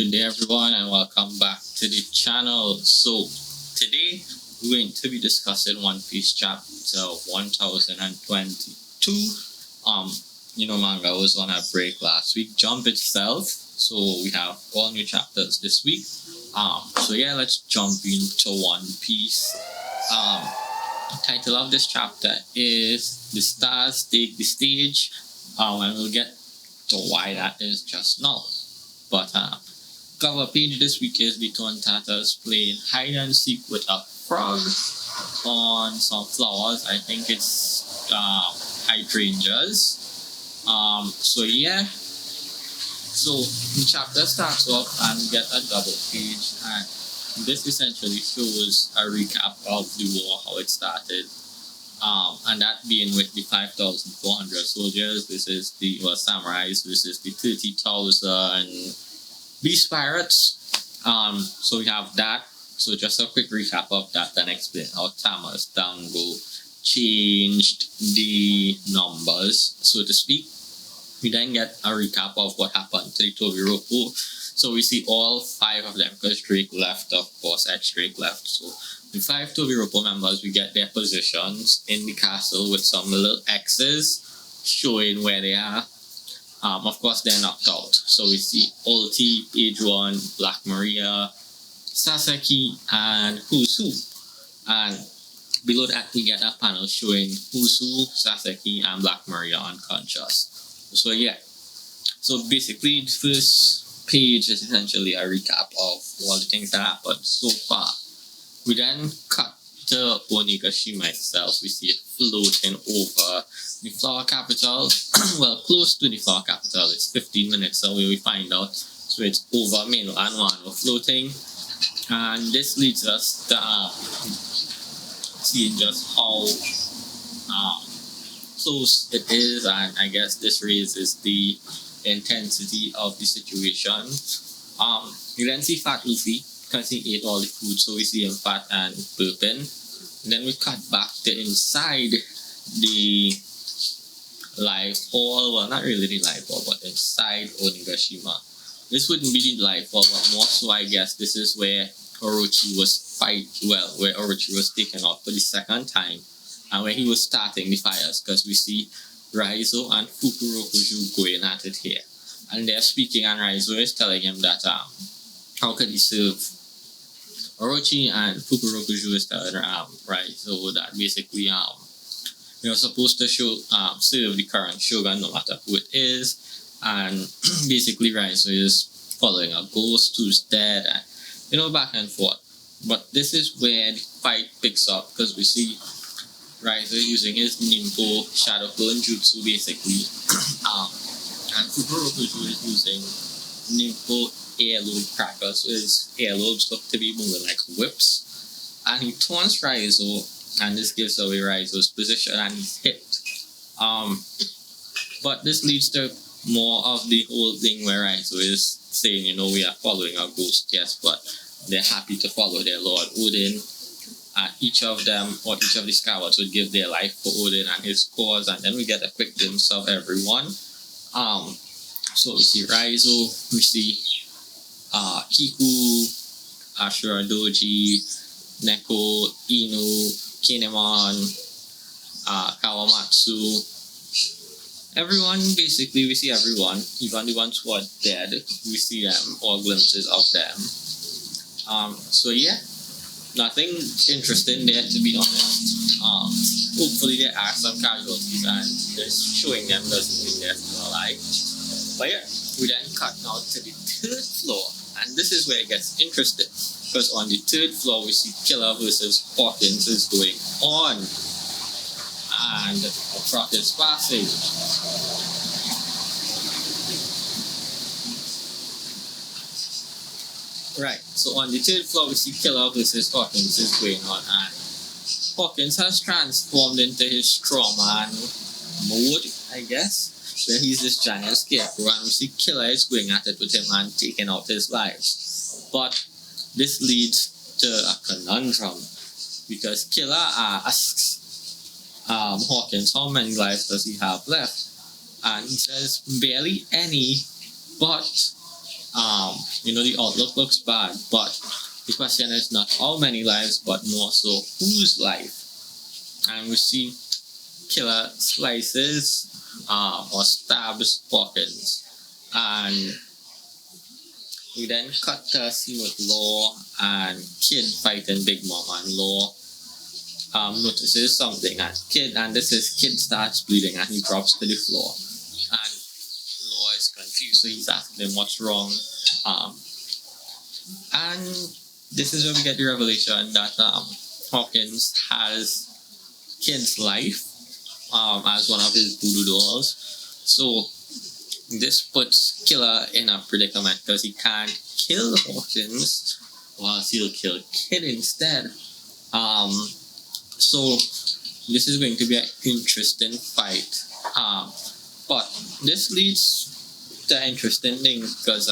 Good day, everyone, and welcome back to the channel. So, today we're going to be discussing One Piece chapter 1022. Um, Manga was on a break last week. Jump itself. So we have all new chapters this week. Let's jump into One Piece. The title of this chapter is "The Stars Take the Stage," and we'll get to why that is just now. But cover page this week is the Tatas playing hide and seek with a frog on some flowers. I think it's hydrangeas. So the chapter starts off and we get a double page, and this essentially shows a recap of the war, how it started. And that being with the 5,400 soldiers, this is the samurais, this is the 30,000 beast pirates. So we have that. So just a quick recap of that, then explain how Tama's Dango changed the numbers, so to speak. We then get a recap of what happened to the Tobiropo. So we see all 5 of them, because Drake left, of course, Drake left. So the 5 Tobiropo members, we get their positions in the castle with some little X's showing where they are. Of course, they're knocked out. So we see Ulti, Page 1, Black Maria, Sasaki, and Who's Who. And below that, we get a panel showing Who's Who, Sasaki, and Black Maria unconscious. So basically, the first page is essentially a recap of all the things that happened so far. We then cut to Onigashima itself. We see it floating over the flower capital. Well, close to the flower capital. It's 15 minutes away, we find out. So it's over Mino and Wano floating. And this leads us to seeing just how close it is, and I guess this raises the intensity of the situation. You then see Fat Luffy, because he ate all the food, so we see him fat and burping. And then we cut back to inside the live hall. Well, not really the live hall, but inside Onigashima. This wouldn't be the live hall, but more so I guess this is where Orochi was taken out for the second time, and where he was starting the fires, because we see Raizo and Fukurokuju going at it here. And they're speaking, and Raizo is telling him that how could he serve Orochi, and Fukurokuju is telling Raizo that basically you're supposed to serve the current shogun no matter who it is. And basically Raizo is following a ghost who's dead, and back and forth. But this is where the fight picks up, because we see Raizo using his Nimbo Shadow Clone Jutsu basically, and Fukurokuju is using Nimbo Heirloom Cracker, so his earlobes look to be moving like whips, and he taunts Raizo, and this gives away Raizo's position, and he's hit. But this leads to more of the whole thing where Raizo is saying, we are following our ghost, yes, but they're happy to follow their Lord Odin. And each of them, or each of the Skywards, would give their life for Odin and his cause. And then we get a quick glimpse of everyone. So we see Raizo, we see Kiku, Ashura Doji, Neko, Inu, Kinemon, Kawamatsu. Everyone, basically, we see everyone, even the ones who are dead, we see them, or glimpses of them. Nothing interesting there, to be honest. Hopefully there are some casualties, and just showing them doesn't mean they're still alive. But we then cut now to the 3rd floor, and this is where it gets interesting, because on the 3rd floor we see Killer versus Hawkins is going on, and a truck is passing. Right, so on the 3rd floor we see Killer versus Hawkins is going on, and Hawkins has transformed into his strawman mode, I guess, where he's this giant scarecrow, and we see Killer is going at it with him and taking out his lives. But this leads to a conundrum, because Killer asks Hawkins how many lives does he have left, and he says barely any, but The outlook looks bad, but the question is not how many lives, but more so whose life. And we see Killer slices or stabs Hawkins, and we then cut to a scene with Law and Kid fighting Big Mom, and Law notices something, and this is Kid starts bleeding, and he drops to the floor, and Law is confused, so he's asking him what's wrong, um, and this is where we get the revelation that Hawkins has Kid's life as one of his voodoo dolls. So this puts Killer in a predicament because he can't kill Hawkins, whilst he'll kill Kid instead. So this is going to be an interesting fight. But this leads to an interesting thing because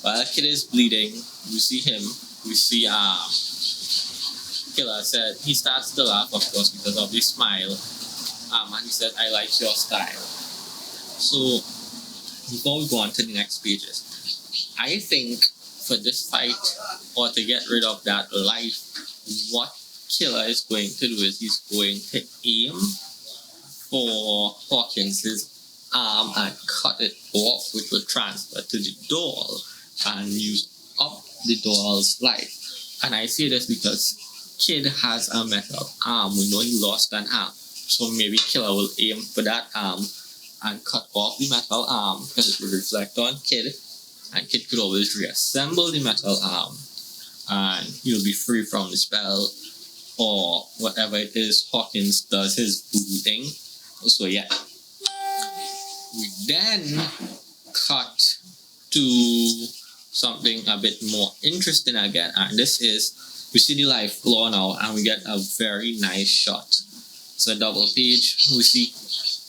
while Kid is bleeding, we see Killer said he starts to laugh, of course, because of the smile. And he said, "I like your style." So before we go on to the next pages, I think for this fight, or to get rid of that life, what Killer is going to do is he's going to aim for Hawkins's arm and cut it off, which will transfer to the doll and use up the doll's life. And I say this because Kid has a metal arm. We know he lost an arm. So maybe Killer will aim for that arm and cut off the metal arm because it will reflect on Kid, and Kid could always reassemble the metal arm and he'll be free from the spell or whatever it is Hawkins does his voodoo thing. So yeah. We then cut to something a bit more interesting again, and this is we see the life floor now and we get a very nice shot. It's a double page. We see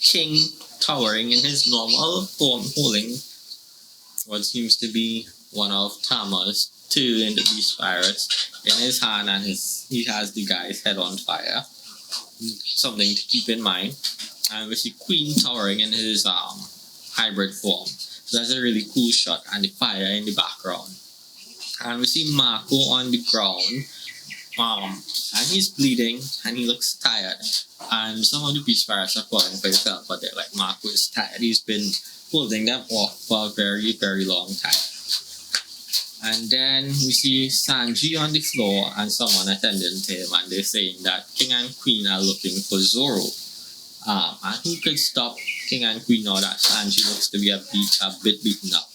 King towering in his normal form, holding what seems to be one of Tama's two in the Beast Pirates in his hand, and he has the guy's head on fire. Something to keep in mind. And we see Queen towering in his hybrid form. So that's a really cool shot, and the fire in the background. And we see Marco on the ground, and he's bleeding, and he looks tired. And some of the Beast Pirates are falling for himself, but they're like, Marco is tired. He's been holding them off for a very, very long time. And then we see Sanji on the floor and someone attending to him, and they're saying that King and Queen are looking for Zoro. And who could stop King and Queen now that Sanji looks to be a bit beaten up?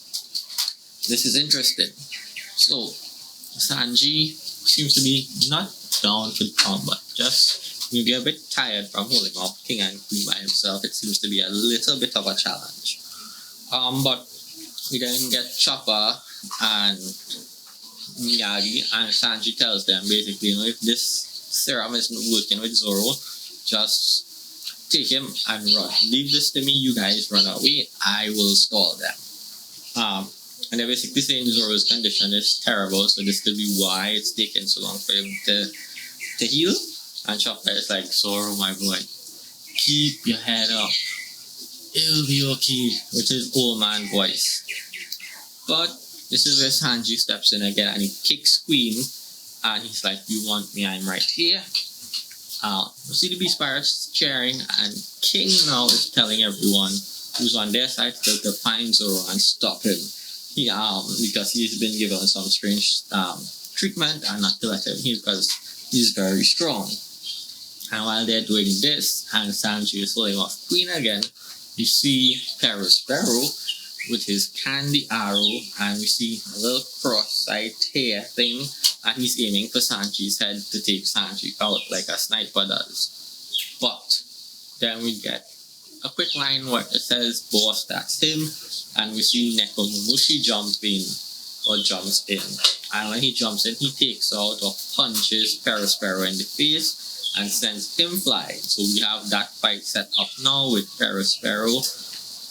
This is interesting. So Sanji seems to be not down for combat, just maybe a bit tired from holding off King and Queen by himself. It seems to be a little bit of a challenge. But we then get Chopper and Miyagi, and Sanji tells them basically, if this serum isn't working with Zoro, just take him and run. Leave this to me, you guys run away, I will stall them. And they're basically saying Zoro's condition is terrible, so this could be why it's taking so long for him to heal. And Chopper is like, Zoro, my boy, keep your head up. It'll be okay, with his old man voice. But this is where Sanji steps in again, and he kicks Queen, and he's like, you want me, I'm right here. We see the Beast Pirates cheering, and King now is telling everyone who's on their side to find Zoro and stop him. Because he's been given some strange treatment, and not to let him heal because he's very strong. And while they're doing this, and Sanji is holding off Queen again, you see Sparrow with his candy arrow, and we see a little cross-eyed hair thing, and he's aiming for Sanji's head to take Sanji out like a sniper does. But then we get a quick line where it says, boss, that's him, and we see Nekomamushi jumps in, and when he jumps in, he takes out or punches Sparrow in the face and sends him flying. So we have that fight set up now with Sparrow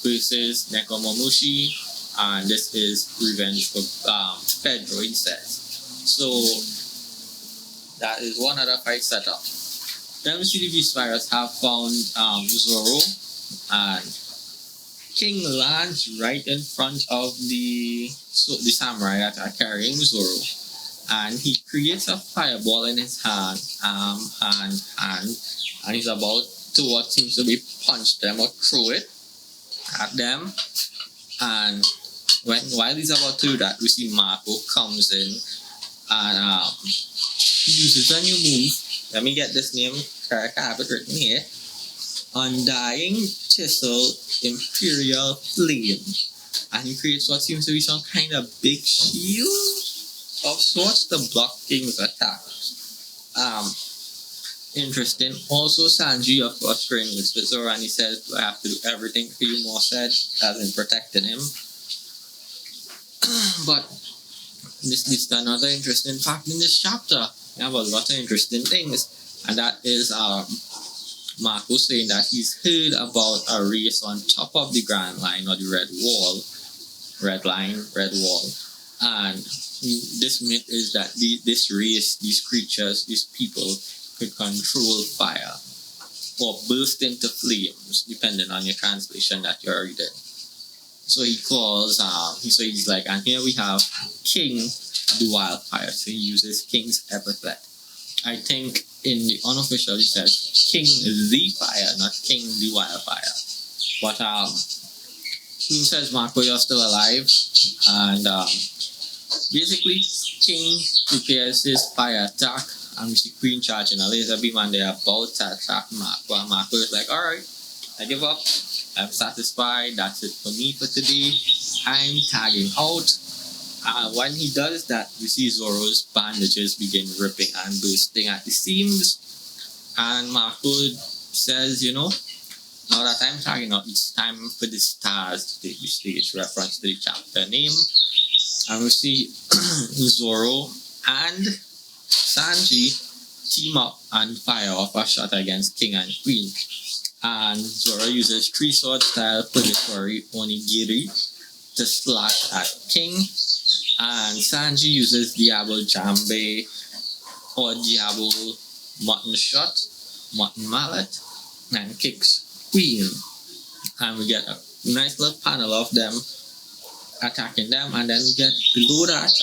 versus Nekomamushi, and this is revenge for Pedro, he says. So that is one other fight set up. Then we see the Beast Pirates have found Zoro, and King lands right in front of the samurai that are carrying Zoro, and he creates a fireball in his hand, and he's about to what seems to be punch them or throw it at them. And while he's about to do that, we see Marco comes in and he uses a new move. Let me get this name correct. I have it written here. Undying Thistle Imperial Flame. And he creates what seems to be some kind of big shield of sorts to block King's attack. Interesting. Also, Sanji, of course, training with Zoro, and he says, I have to do everything for you, more said, as in protecting him. But this leads to another interesting fact in this chapter. We have a lot of interesting things, and that is Marco saying that he's heard about a race on top of the Grand Line or the Red Wall. Red Line, Red Wall. And this myth is that this race, these creatures, these people could control fire or burst into flames, depending on your translation that you're reading. So he calls, so he's like, and here we have King the Wildfire. So he uses King's epithet. I think in the unofficial it says King the Fire, not King the Wildfire. But Queen says, Marco, you're still alive. And basically, King prepares his fire attack. And we see Queen charging a laser beam, and they're about to attack Marco. And Marco is like, alright, I give up. I'm satisfied. That's it for me for today. I'm tagging out. And when he does that, we see Zoro's bandages begin ripping and bursting at the seams. And Marco says, now that I'm tagging out, it's time for the stars to take the stage, reference to the chapter name. And we see Zoro and Sanji team up and fire off a shot against King and Queen. And Zoro uses tree sword style Purgatory Onigiri to slash at King. And Sanji uses Diablo Jambe or Diablo Mutton Shot, Mutton Mallet, and kicks Queen. And we get a nice little panel of them attacking them, and then we get below that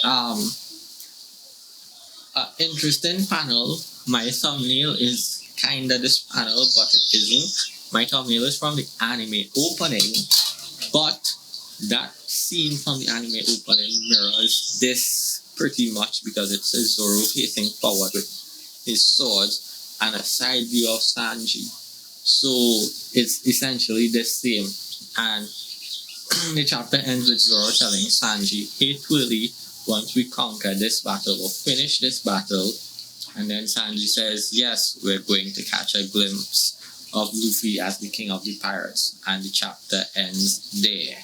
interesting panel. My thumbnail is kinda this panel, but it isn't. My thumbnail is from the anime opening, but that scene from the anime opening mirrors this pretty much, because it says Zoro facing forward with his swords and a side view of Sanji. So it's essentially the same. And the chapter ends with Zoro telling Sanji, hey Twilly, once we conquer this battle, we'll finish this battle. And then Sanji says, yes, we're going to catch a glimpse of Luffy as the king of the pirates. And the chapter ends there.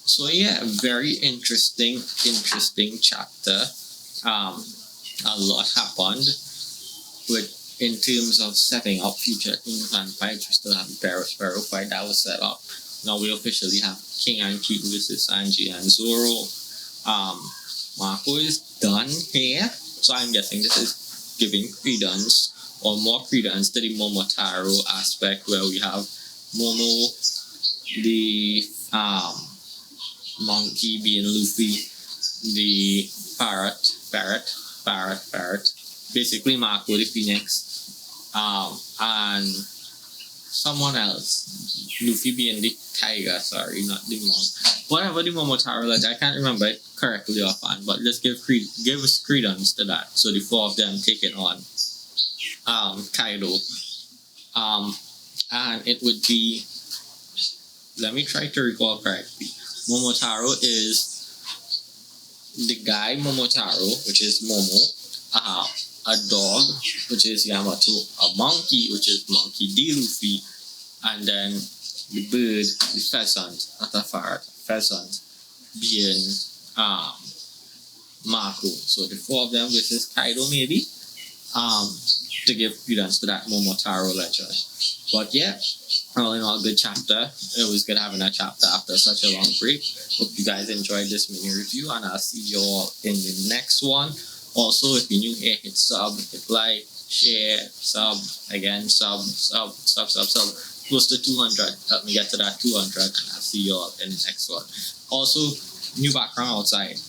So yeah, very interesting chapter. A lot happened in terms of setting up future things and fights. We still have the Pharaoh fight that was set up. Now we officially have King and Queen versus Sanji and Zoro. Marco is done here, so I'm guessing this is giving credence or more credence to the Momotaro aspect, where we have Momo, the monkey being Luffy, the parrot, basically Marco the Phoenix, and someone else, Luffy being the tiger, sorry, not the monk. Whatever the Momotaro, like, I can't remember it correctly offhand, but let's give us credence to that. So the four of them take it on Kaido. And it would be, let me try to recall correctly. Momotaro is the guy Momotaro, which is Momo, a dog, which is Yamato, a monkey, which is Monkey D. Luffy, and then the bird, the pheasant, not a parrot, pheasant, being Marco. So the four of them versus Kaido, maybe, to give credence to that Momotaro legend. But yeah, all in all, good chapter. It was good having a chapter after such a long break. Hope you guys enjoyed this mini review, and I'll see you all in the next one. Also, if you're new here, hit sub, hit like, share, sub, again, sub. close to 200. Help me get to that 200, and I'll see you all in the next one. Also, new background outside.